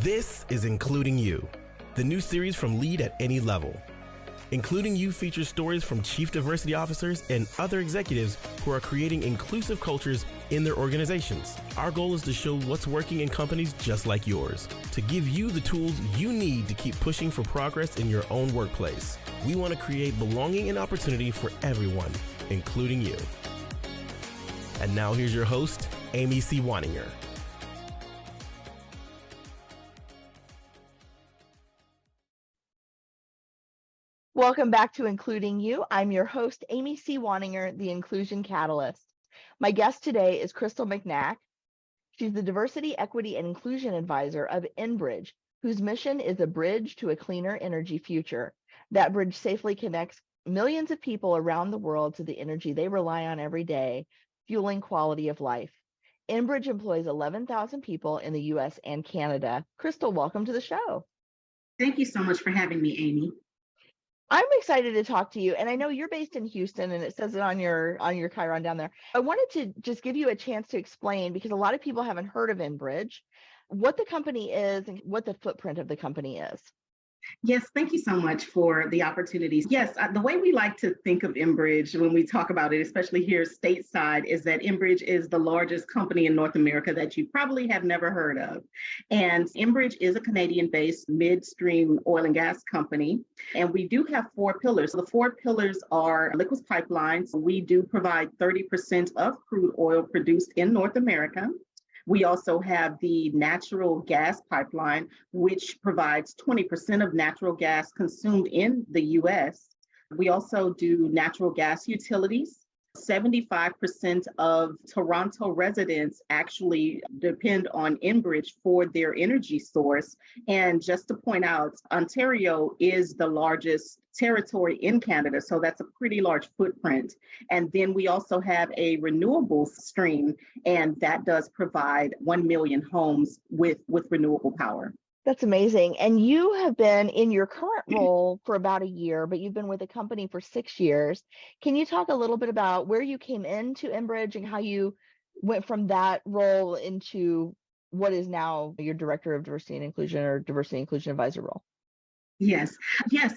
This is Including You, the new series from Lead at Any Level. Including You features stories from chief diversity officers and other executives who are creating inclusive cultures in their organizations. Our goal is to show what's working in companies just like yours, to give you the tools you need to keep pushing for progress in your own workplace. We want to create belonging and opportunity for everyone, including you. And now here's your host, Amy C. Waninger. Welcome back to Including You. I'm your host, Amy C. Waninger, the Inclusion Catalyst. My guest today is Crystal McNack. She's the Diversity, Equity, and Inclusion Advisor of Enbridge, whose mission is a bridge to a cleaner energy future. That bridge safely connects millions of people around the world to the energy they rely on every day, fueling quality of life. Enbridge employs 11,000 people in the U.S. and Canada. Crystal, welcome to the show. Thank you so much for having me, Amy. I'm excited to talk to you, and I know you're based in Houston, and it says it on your Chiron down there. I wanted to just give you a chance to explain, because a lot of people haven't heard of Enbridge, what the company is and what the footprint of the company is. Yes, thank you so much for the opportunities. Yes, the way we like to think of Enbridge when we talk about it, especially here stateside, is that Enbridge is the largest company in North America that you probably have never heard of. And Enbridge is a Canadian-based midstream oil and gas company. And we do have four pillars. The four pillars are liquids pipelines. We do provide 30% of crude oil produced in North America. We also have the natural gas pipeline, which provides 20% of natural gas consumed in the U.S. We also do natural gas utilities. 75% of Toronto residents actually depend on Enbridge for their energy source. And just to point out, Ontario is the largest territory in Canada, so that's a pretty large footprint. And then we also have a renewables stream, and that does provide 1 million homes with renewable power. That's amazing. And you have been in your current role for about a year, but you've been with the company for 6 years. Can you talk a little bit about where you came into Enbridge and how you went from that role into what is now your Director of Diversity and Inclusion or Diversity and Inclusion Advisor role? Yes.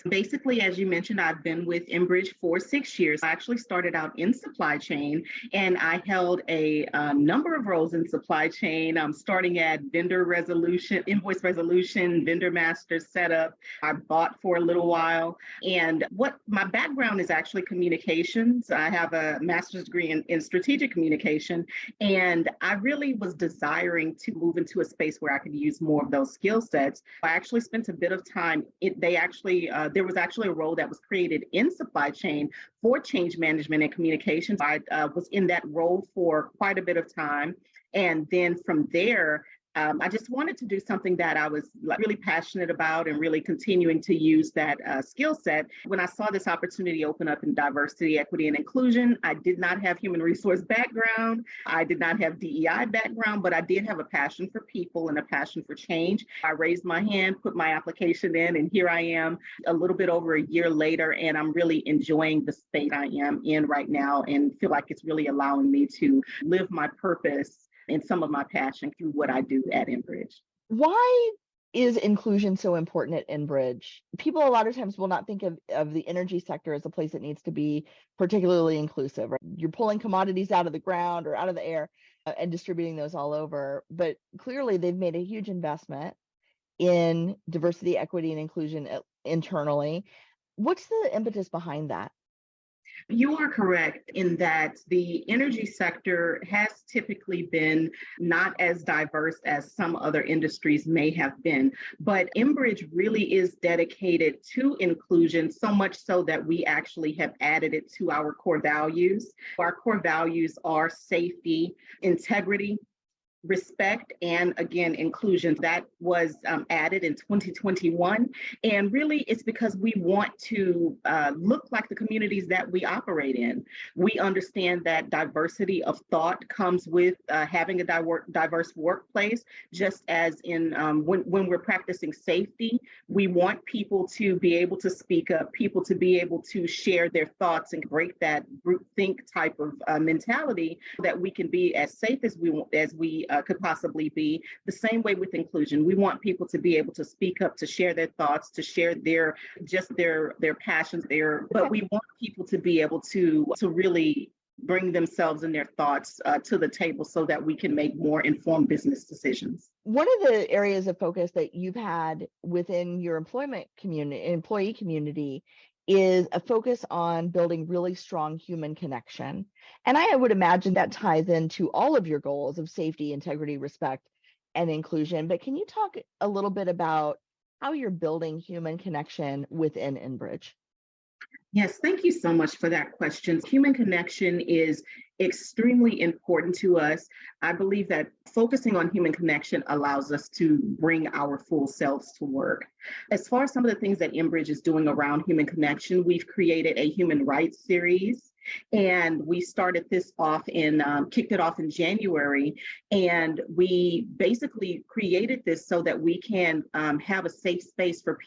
Basically, as you mentioned, I've been with Enbridge for 6 years. I actually started out in supply chain, and I held a number of roles in supply chain, starting at vendor resolution, invoice resolution, vendor master setup. I bought for a little while. And what my background is actually communications. I have a master's degree in strategic communication, and I really was desiring to move into a space where I could use more of those skill sets. I actually spent a bit of time there was actually a role that was created in supply chain for change management and communications. I was in that role for quite a bit of time. And then from there, I just wanted to do something that I was really passionate about and really continuing to use that skill set. When I saw this opportunity open up in diversity, equity, and inclusion, I did not have human resource background. I did not have DEI background, but I did have a passion for people and a passion for change. I raised my hand, put my application in, and here I am a little bit over a year later, and I'm really enjoying the space I am in right now and feel like it's really allowing me to live my purpose and some of my passion through what I do at Enbridge. Why is inclusion so important at Enbridge? People a lot of times will not think of the energy sector as a place that needs to be particularly inclusive. Right? You're pulling commodities out of the ground or out of the air and distributing those all over. But clearly they've made a huge investment in diversity, equity, and inclusion internally. What's the impetus behind that? You are correct in that the energy sector has typically been not as diverse as some other industries may have been, but Enbridge really is dedicated to inclusion, so much so that we actually have added it to our core values. Our core values are safety, integrity, respect, and again, inclusion. That was added in 2021. And really, it's because we want to look like the communities that we operate in. We understand that diversity of thought comes with having a diverse workplace, just as in when we're practicing safety, we want people to be able to speak up, people to be able to share their thoughts and break that groupthink type of mentality, that we can be as safe as we could possibly be. The same way with inclusion. We want people to be able to speak up, to share their thoughts, to share their passions, but we want people to be able to really bring themselves and their thoughts to the table so that we can make more informed business decisions. One of the areas of focus that you've had within your employee community is a focus on building really strong human connection. And I would imagine that ties into all of your goals of safety, integrity, respect, and inclusion. But can you talk a little bit about how you're building human connection within Enbridge? Yes, thank you so much for that question. Human connection is extremely important to us. I believe that focusing on human connection allows us to bring our full selves to work. As far as some of the things that Enbridge is doing around human connection, we've created a human rights series. And we started this off kicked it off in January. And we basically created this so that we can have a safe space for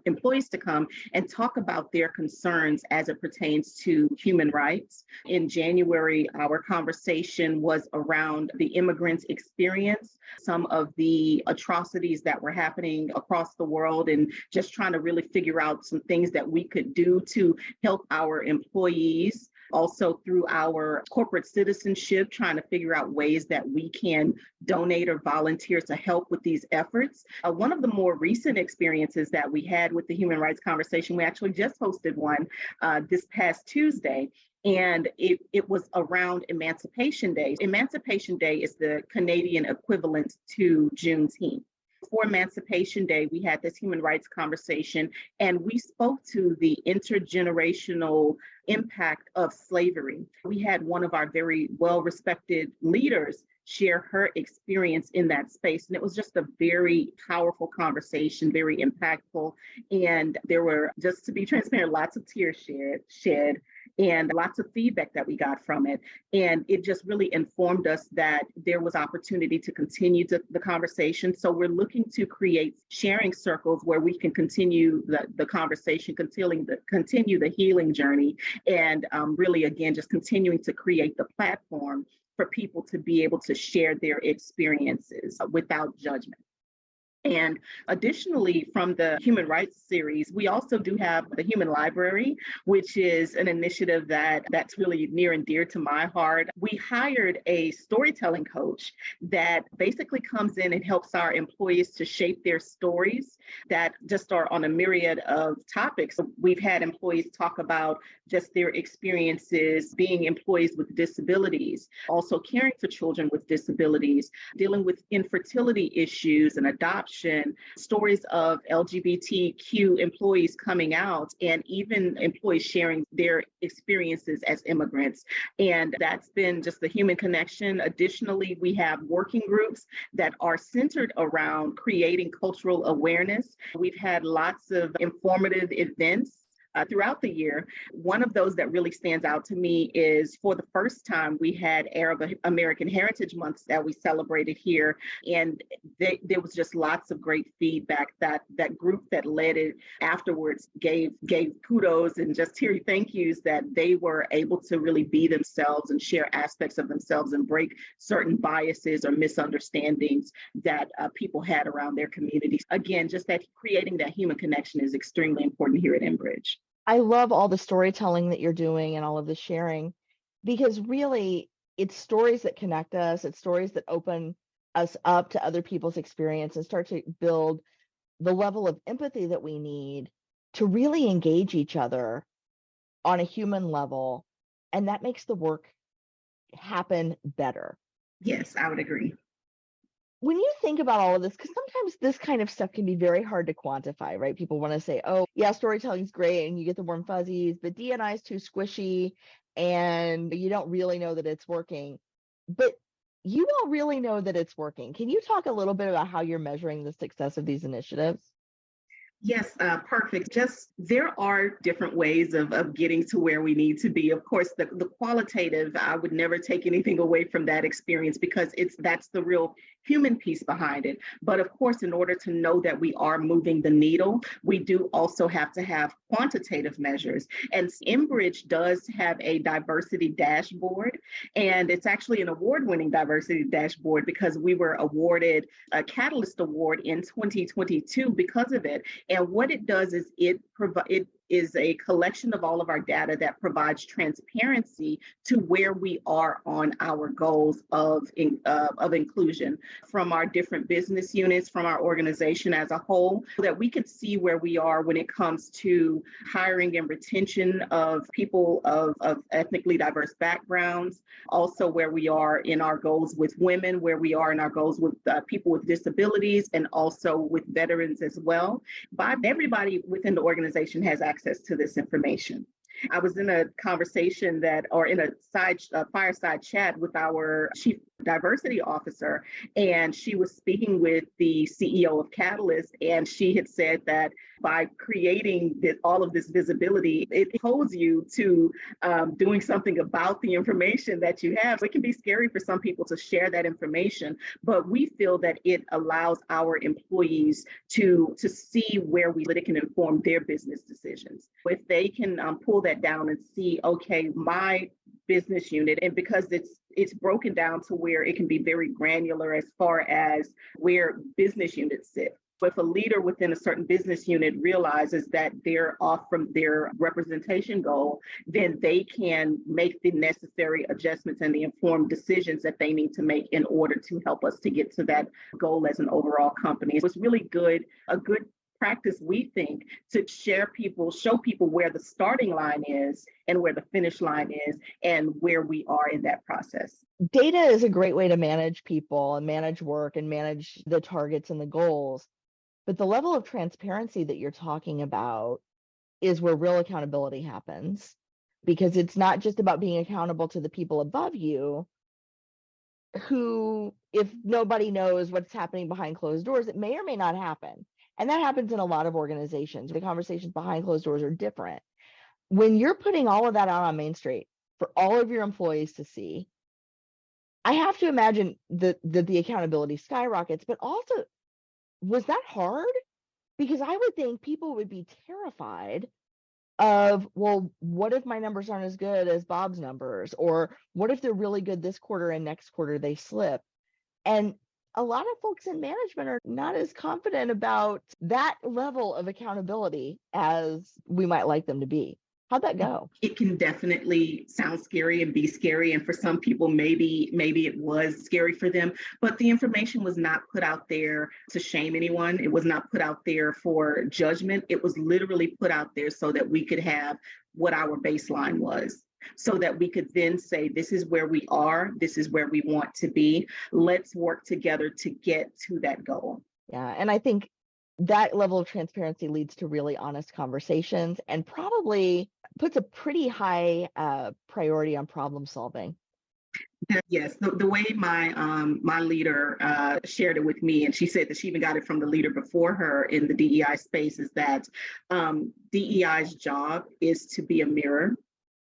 employees to come and talk about their concerns as it pertains to human rights. In January, our conversation was around the immigrant experience, some of the atrocities that were happening across the world, and just trying to really figure out some things that we could do to help our employees. Also through our corporate citizenship, trying to figure out ways that we can donate or volunteer to help with these efforts. One of the more recent experiences that we had with the Human Rights Conversation, we actually just hosted one this past Tuesday. And it was around Emancipation Day. Emancipation Day is the Canadian equivalent to Juneteenth. For Emancipation Day, we had this human rights conversation, and we spoke to the intergenerational impact of slavery. We had one of our very well-respected leaders share her experience in that space. And it was just a very powerful conversation, very impactful. And there were, just to be transparent, lots of tears shed and lots of feedback that we got from it. And it just really informed us that there was opportunity to continue the conversation. So we're looking to create sharing circles where we can continue the conversation, continue the healing journey, and really, again, just continuing to create the platform for people to be able to share their experiences without judgment. And additionally, from the Human Rights Series, we also do have the Human Library, which is an initiative that's really near and dear to my heart. We hired a storytelling coach that basically comes in and helps our employees to shape their stories that just are on a myriad of topics. We've had employees talk about just their experiences being employees with disabilities, also caring for children with disabilities, dealing with infertility issues and adoption, stories of LGBTQ employees coming out, and even employees sharing their experiences as immigrants. And that's been just the human connection. Additionally, we have working groups that are centered around creating cultural awareness. We've had lots of informative events throughout the year. One of those that really stands out to me is, for the first time, we had Arab American Heritage Month that we celebrated here. And there was just lots of great feedback. That group that led it afterwards gave kudos and just teary thank yous that they were able to really be themselves and share aspects of themselves and break certain biases or misunderstandings that people had around their communities. Again, just that creating that human connection is extremely important here at Enbridge. I love all the storytelling that you're doing and all of the sharing, because really it's stories that connect us. It's stories that open us up to other people's experience and start to build the level of empathy that we need to really engage each other on a human level. And that makes the work happen better. Yes, I would agree. When you think about all of this, because sometimes this kind of stuff can be very hard to quantify, right? People want to say, oh, yeah, storytelling's great and you get the warm fuzzies, but D&I is too squishy and you don't really know that it's working. But you all really know that it's working. Can you talk a little bit about how you're measuring the success of these initiatives? Yes, perfect. Just there are different ways of getting to where we need to be. Of course, the qualitative, I would never take anything away from that experience, because that's the real human piece behind it. But of course, in order to know that we are moving the needle, we do also have to have quantitative measures. And Enbridge does have a diversity dashboard, and it's actually an award-winning diversity dashboard because we were awarded a Catalyst Award in 2022 because of it. And what it does is it is a collection of all of our data that provides transparency to where we are on our goals of inclusion from our different business units, from our organization as a whole, so that we can see where we are when it comes to hiring and retention of people of ethnically diverse backgrounds, also where we are in our goals with women, where we are in our goals with people with disabilities, and also with veterans as well. Everybody within the organization has access to this information. I was in a conversation in a fireside chat with our chief diversity officer, and she was speaking with the CEO of Catalyst, and she had said that by creating all of this visibility, it holds you to doing something about the information that you have. So it can be scary for some people to share that information, but we feel that it allows our employees to see where it can inform their business decisions. If they can pull that down and see, okay, my business unit, and because it's broken down to where it can be very granular as far as where business units sit. If a leader within a certain business unit realizes that they're off from their representation goal, then they can make the necessary adjustments and the informed decisions that they need to make in order to help us to get to that goal as an overall company. It was really a good practice, we think, to show people where the starting line is and where the finish line is and where we are in that process. Data is a great way to manage people and manage work and manage the targets and the goals. But the level of transparency that you're talking about is where real accountability happens, because it's not just about being accountable to the people above you who, if nobody knows what's happening behind closed doors, it may or may not happen. And that happens in a lot of organizations. The conversations behind closed doors are different. When you're putting all of that out on Main Street for all of your employees to see, I have to imagine that the accountability skyrockets, but also, was that hard? Because I would think people would be terrified of, well, what if my numbers aren't as good as Bob's numbers? Or what if they're really good this quarter and next quarter they slip? And a lot of folks in management are not as confident about that level of accountability as we might like them to be. How'd that go? It can definitely sound scary and be scary. And for some people, maybe it was scary for them, but the information was not put out there to shame anyone. It was not put out there for judgment. It was literally put out there so that we could have what our baseline was, so that we could then say, this is where we are, this is where we want to be. Let's work together to get to that goal. Yeah, and I think that level of transparency leads to really honest conversations and probably puts a pretty high priority on problem solving. Yes, the way my leader shared it with me, and she said that she even got it from the leader before her in the DEI space, is that DEI's job is to be a mirror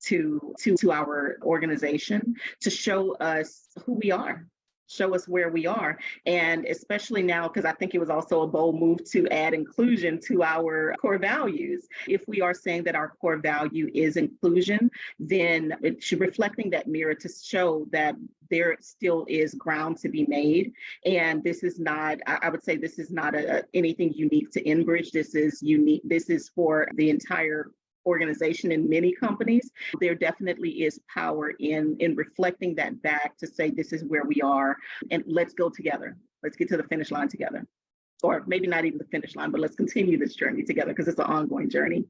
to our organization, to show us who we are, show us where we are. And especially now, because I think it was also a bold move to add inclusion to our core values. If we are saying that our core value is inclusion, then it should reflecting that mirror to show that there still is ground to be made. And this is not, I would say this is not anything unique to Enbridge. This is unique. This is for the entire organization in many companies. There definitely is power in reflecting that back to say, this is where we are, and let's go together. Let's get to the finish line together. Or maybe not even the finish line, but let's continue this journey together, because it's an ongoing journey.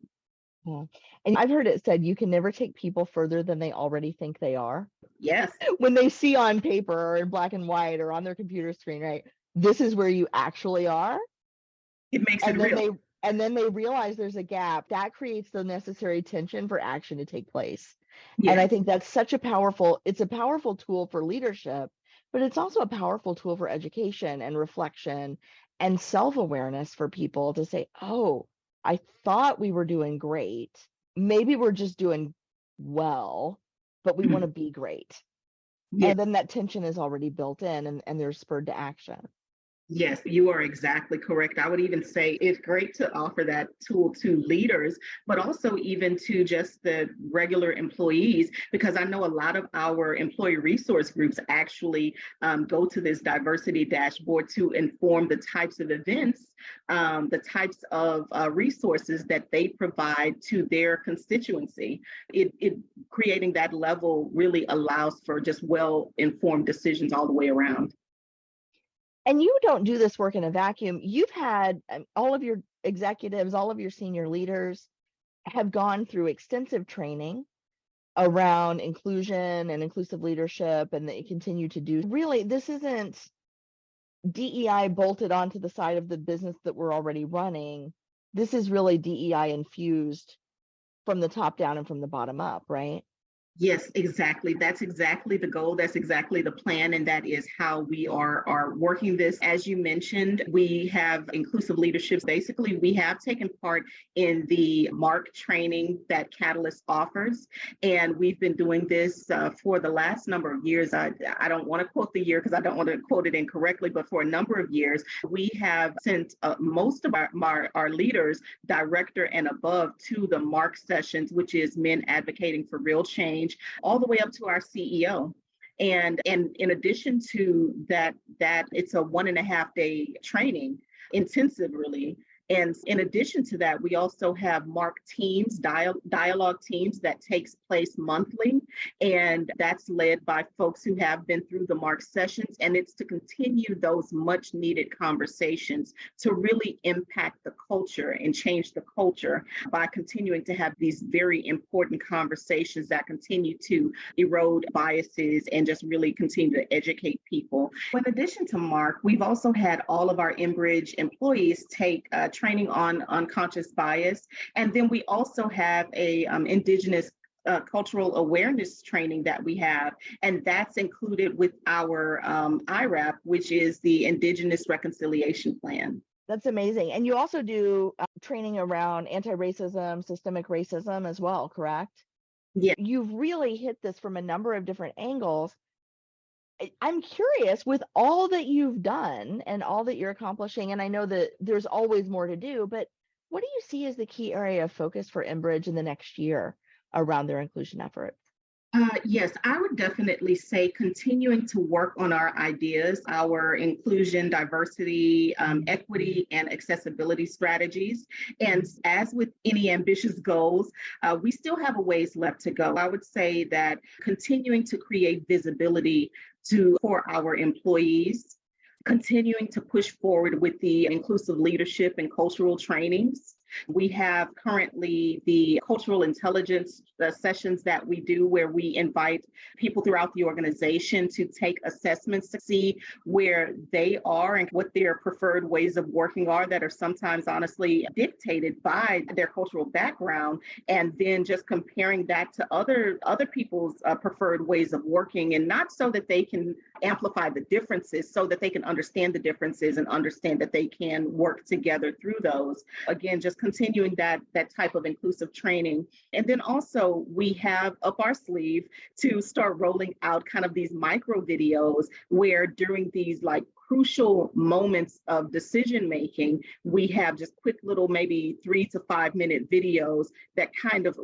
Yeah. And I've heard it said, you can never take people further than they already think they are. Yes. When they see on paper or in black and white or on their computer screen, right, this is where you actually are. It makes it real. And then they realize there's a gap that creates the necessary tension for action to take place. Yes. And I think that's it's a powerful tool for leadership, but it's also a powerful tool for education and reflection and self-awareness for people to say, oh, I thought we were doing great. Maybe we're just doing well, but we want to be great. Yeah. And then that tension is already built in and they're spurred to action. Yes, you are exactly correct. I would even say it's great to offer that tool to leaders, but also even to just the regular employees, because I know a lot of our employee resource groups actually go to this diversity dashboard to inform the types of events, the types of resources that they provide to their constituency. It creating that level really allows for just well-informed decisions all the way around. And you don't do this work in a vacuum. You've had all of your executives, all of your senior leaders have gone through extensive training around inclusion and inclusive leadership, and that you continue to do. Really, this isn't DEI bolted onto the side of the business that we're already running. This is really DEI infused from the top down and from the bottom up, right? Yes, exactly. That's exactly the goal. That's exactly the plan. And that is how we are working this. As you mentioned, we have inclusive leadership. Basically, we have taken part in the MARC training that Catalyst offers. And we've been doing this for the last number of years. I don't want to quote the year because I don't want to quote it incorrectly, but for a number of years, we have sent most of our leaders, director and above, to the MARC sessions, which is Men Advocating for Real Change, all the way up to our CEO. And in addition to that it's a 1.5 day training, intensive really. And in addition to that, we also have MARC teams, dialogue teams that takes place monthly. And that's led by folks who have been through the MARC sessions. And it's to continue those much needed conversations to really impact the culture and change the culture by continuing to have these very important conversations that continue to erode biases and just really continue to educate people. In addition to MARC, we've also had all of our Enbridge employees take training on unconscious bias. And then we also have a Indigenous cultural awareness training that we have, and that's included with our IRAP, which is the Indigenous Reconciliation Plan. That's amazing. And you also do training around anti-racism, systemic racism as well, correct? Yeah. You've really hit this from a number of different angles. I'm curious, with all that you've done and all that you're accomplishing, and I know that there's always more to do, but what do you see as the key area of focus for Enbridge in the next year around their inclusion efforts? Yes, I would definitely say continuing to work on our ideas, our inclusion, diversity, equity, and accessibility strategies. And as with any ambitious goals, we still have a ways left to go. I would say that continuing to create visibility for our employees, continuing to push forward with the inclusive leadership and cultural trainings. We have currently the cultural intelligence sessions that we do where we invite people throughout the organization to take assessments to see where they are and what their preferred ways of working are that are sometimes honestly dictated by their cultural background, and then just comparing that to other people's preferred ways of working, and not so that they can amplify the differences, so that they can understand the differences and understand that they can work together through those. Again, just continuing that type of inclusive training. And then also we have up our sleeve to start rolling out kind of these micro videos where during these like crucial moments of decision making, we have just quick little maybe 3 to 5 minute videos that kind of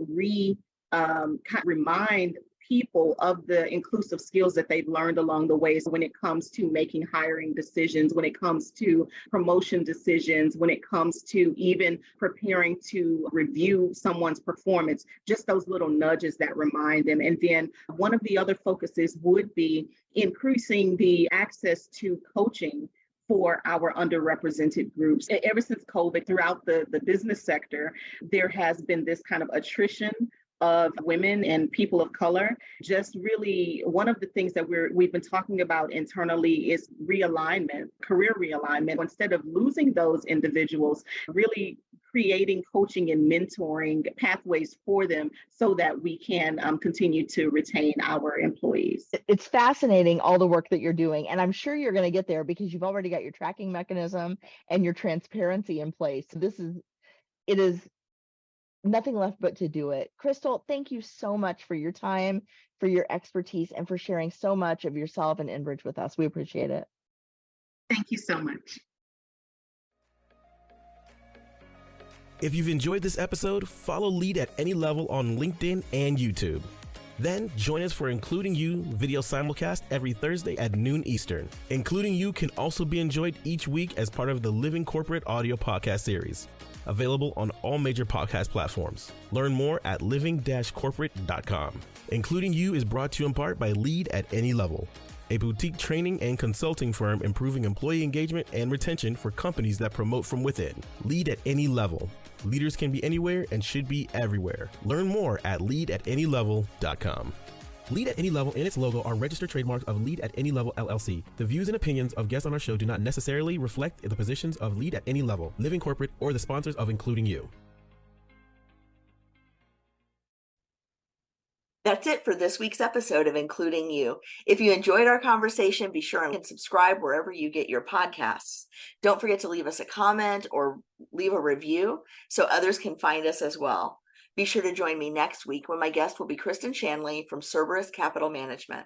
remind people of the inclusive skills that they've learned along the way. So when it comes to making hiring decisions, when it comes to promotion decisions, when it comes to even preparing to review someone's performance, just those little nudges that remind them. And then one of the other focuses would be increasing the access to coaching for our underrepresented groups. Ever since COVID, throughout the business sector, there has been this kind of attrition of women and people of color. Just really one of the things that we've been talking about internally is realignment, career realignment. Instead of losing those individuals, really creating coaching and mentoring pathways for them so that we can continue to retain our employees. It's fascinating, all the work that you're doing, and I'm sure you're going to get there because you've already got your tracking mechanism and your transparency in place. It is nothing left but to do it. Crystal, thank you so much for your time, for your expertise, and for sharing so much of yourself and Enbridge with us. We appreciate it. Thank you so much. If you've enjoyed this episode, follow Lead at Any Level on LinkedIn and YouTube. Then join us for Including You video simulcast every Thursday at noon Eastern. Including You can also be enjoyed each week as part of the Living Corporate audio podcast series, available on all major podcast platforms. Learn more at living-corporate.com. Including You is brought to you in part by Lead at Any Level, a boutique training and consulting firm improving employee engagement and retention for companies that promote from within. Lead at Any Level. Leaders can be anywhere and should be everywhere. Learn more at leadatanylevel.com. Lead at Any Level and its logo are registered trademarks of Lead at Any Level LLC. The views and opinions of guests on our show do not necessarily reflect the positions of Lead at Any Level, Living Corporate, or the sponsors of Including You. That's it for this week's episode of Including You. If you enjoyed our conversation, be sure and subscribe wherever you get your podcasts. Don't forget to leave us a comment or leave a review so others can find us as well. Be sure to join me next week when my guest will be Kristen Shanley from Cerberus Capital Management.